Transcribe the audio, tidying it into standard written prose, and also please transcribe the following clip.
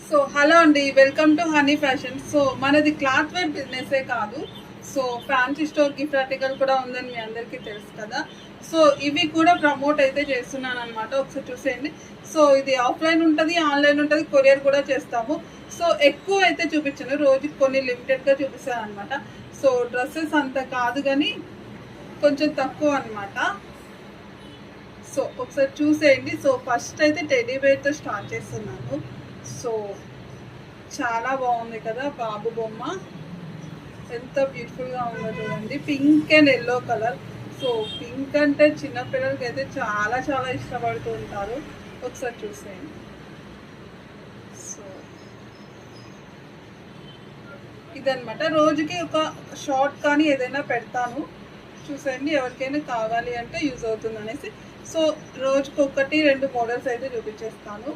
So hello అండి, welcome to honey fashion. So మనది cloth wear బిజినెసే కాదు, so fancy store gift article కూడా ఉందని మీ అందరికీ తెలుసు కదా. సో ఇవి కూడా ప్రమోట్ అయితే చేస్తున్నాను అనమాట. ఒకసారి చూసేయండి. సో ఇది ఆఫ్లైన్ ఉంటుంది, ఆన్లైన్ ఉంటుంది, కొరియర్ కూడా చేస్తాము. సో ఎక్కువ అయితే చూపించాను, రోజుకి కొన్ని లిమిటెడ్గా చూపిస్తాను అనమాట. సో డ్రెస్సెస్ అంత కాదు కానీ కొంచెం తక్కువ అనమాట. సో ఒకసారి చూసేయండి. సో ఫస్ట్ అయితే టెడ్డీ బేర్తో స్టార్ట్ చేస్తున్నాను. సో చాలా బాగుంది కదా బాబు బొమ్మ, ఎంత బ్యూటిఫుల్గా ఉందో చూడండి. Pink and yellow colour. So pink అంటే చిన్నపిల్లలకి అయితే చాలా చాలా ఇష్టపడుతూ ఉంటారు. ఒకసారి చూసేయండి. సో ఇదనమాట, రోజుకి ఒక షార్ట్ కానీ ఏదైనా పెడతాను, చూసేయండి. ఎవరికైనా కావాలి అంటే యూజ్ అవుతుంది అనేసి. సో రోజుకి 1-2 మోడల్స్ అయితే చూపించేస్తాను.